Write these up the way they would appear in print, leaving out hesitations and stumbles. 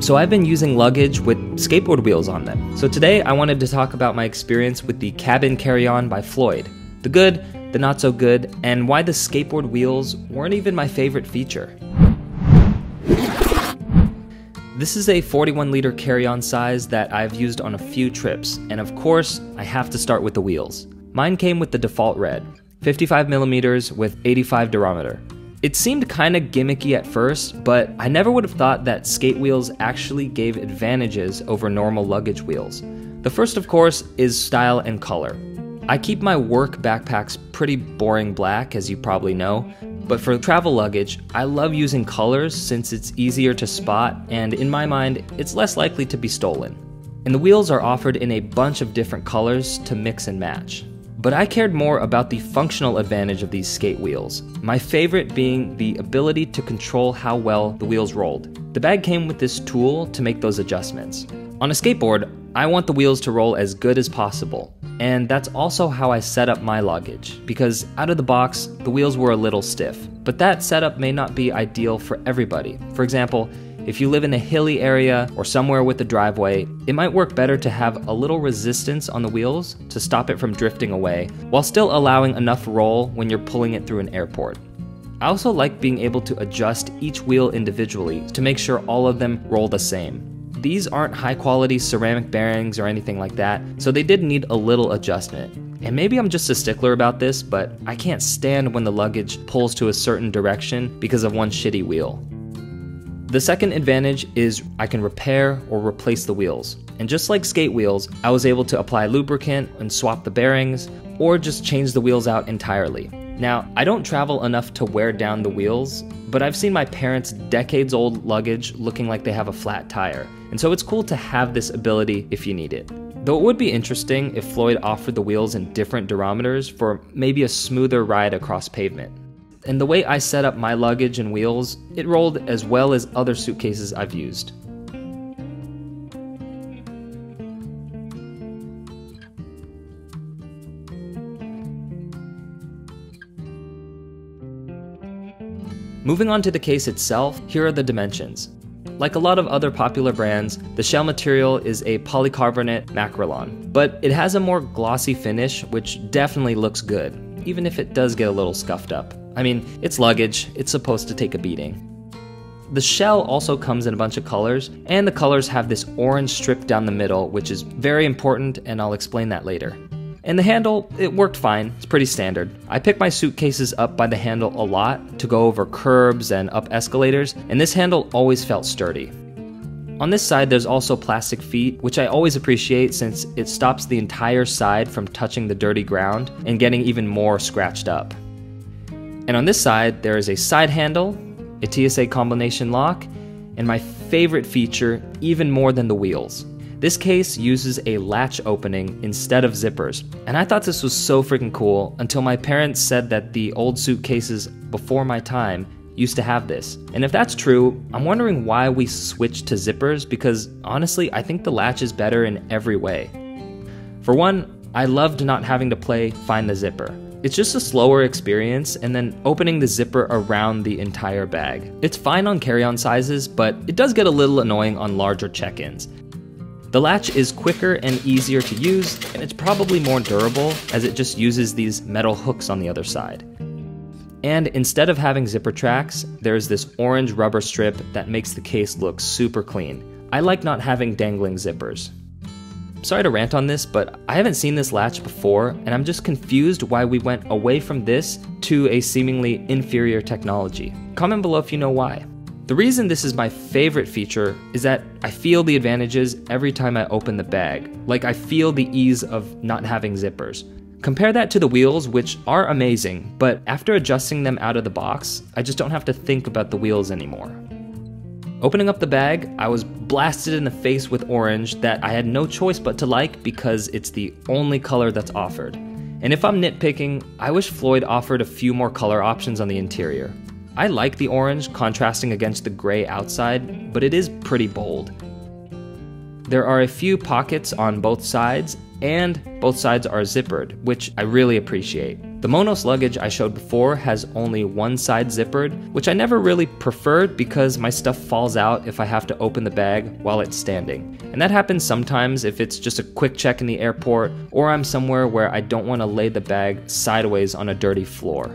So I've been using luggage with skateboard wheels on them. So today I wanted to talk about my experience with the Cabin Carry-On by Floyd. The good, the not so good, and why the skateboard wheels weren't even my favorite feature. This is a 41-liter carry-on size that I've used on a few trips, and of course, I have to start with the wheels. Mine came with the default red, 55mm with 85 durometer. It seemed kinda gimmicky at first, but I never would have thought that skate wheels actually gave advantages over normal luggage wheels. The first, of course, is style and color. I keep my work backpacks pretty boring black, as you probably know, but for travel luggage, I love using colors since it's easier to spot, and in my mind, it's less likely to be stolen. And the wheels are offered in a bunch of different colors to mix and match. But I cared more about the functional advantage of these skate wheels, my favorite being the ability to control how well the wheels rolled. The bag came with this tool to make those adjustments. On a skateboard, I want the wheels to roll as good as possible, and that's also how I set up my luggage, because out of the box, the wheels were a little stiff. But that setup may not be ideal for everybody. For example, if you live in a hilly area or somewhere with a driveway, it might work better to have a little resistance on the wheels to stop it from drifting away, while still allowing enough roll when you're pulling it through an airport. I also like being able to adjust each wheel individually to make sure all of them roll the same. These aren't high quality ceramic bearings or anything like that, so they did need a little adjustment. And maybe I'm just a stickler about this, but I can't stand when the luggage pulls to a certain direction because of one shitty wheel. The second advantage is I can repair or replace the wheels. And just like skate wheels, I was able to apply lubricant and swap the bearings, or just change the wheels out entirely. Now, I don't travel enough to wear down the wheels, but I've seen my parents' decades-old luggage looking like they have a flat tire, and so it's cool to have this ability if you need it. Though it would be interesting if Floyd offered the wheels in different durometers for maybe a smoother ride across pavement. And the way I set up my luggage and wheels, it rolled as well as other suitcases I've used. Moving on to the case itself, here are the dimensions. Like a lot of other popular brands, the shell material is a polycarbonate macrolon, but it has a more glossy finish, which definitely looks good, even if it does get a little scuffed up. I mean, it's luggage, it's supposed to take a beating. The shell also comes in a bunch of colors, and the colors have this orange strip down the middle, which is very important, and I'll explain that later. And the handle, it worked fine, it's pretty standard. I pick my suitcases up by the handle a lot to go over curbs and up escalators, and this handle always felt sturdy. On this side, there's also plastic feet, which I always appreciate since it stops the entire side from touching the dirty ground and getting even more scratched up. And on this side, there is a side handle, a TSA combination lock, and my favorite feature, even more than the wheels. This case uses a latch opening instead of zippers, and I thought this was so freaking cool until my parents said that the old suitcases before my time used to have this. And if that's true, I'm wondering why we switched to zippers, because honestly, I think the latch is better in every way. For one, I loved not having to play find the zipper. It's just a slower experience, and then opening the zipper around the entire bag. It's fine on carry-on sizes, but it does get a little annoying on larger check-ins. The latch is quicker and easier to use, and it's probably more durable as it just uses these metal hooks on the other side. And instead of having zipper tracks, there's this orange rubber strip that makes the case look super clean. I like not having dangling zippers. Sorry to rant on this, but I haven't seen this latch before, and I'm just confused why we went away from this to a seemingly inferior technology. Comment below if you know why. The reason this is my favorite feature is that I feel the advantages every time I open the bag. Like, I feel the ease of not having zippers. Compare that to the wheels, which are amazing, but after adjusting them out of the box, I just don't have to think about the wheels anymore. Opening up the bag, I was blasted in the face with orange that I had no choice but to like because it's the only color that's offered. And if I'm nitpicking, I wish Floyd offered a few more color options on the interior. I like the orange contrasting against the gray outside, but it is pretty bold. There are a few pockets on both sides, and both sides are zippered, which I really appreciate. The Monos luggage I showed before has only one side zippered, which I never really preferred because my stuff falls out if I have to open the bag while it's standing. And that happens sometimes if it's just a quick check in the airport or I'm somewhere where I don't want to lay the bag sideways on a dirty floor.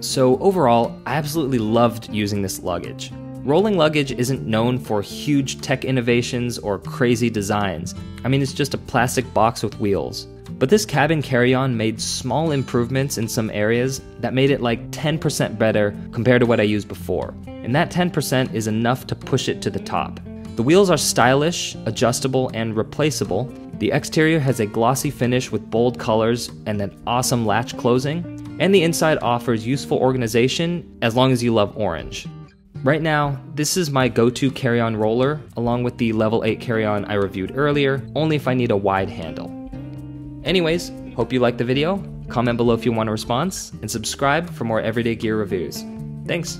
So overall, I absolutely loved using this luggage. Rolling luggage isn't known for huge tech innovations or crazy designs. I mean, it's just a plastic box with wheels. But this cabin carry-on made small improvements in some areas that made it like 10% better compared to what I used before. And that 10% is enough to push it to the top. The wheels are stylish, adjustable, and replaceable. The exterior has a glossy finish with bold colors and an awesome latch closing. And the inside offers useful organization as long as you love orange. Right now, this is my go-to carry-on roller, along with the level 8 carry-on I reviewed earlier, only if I need a wide handle. Anyways, hope you liked the video, comment below if you want a response, and subscribe for more everyday gear reviews. Thanks!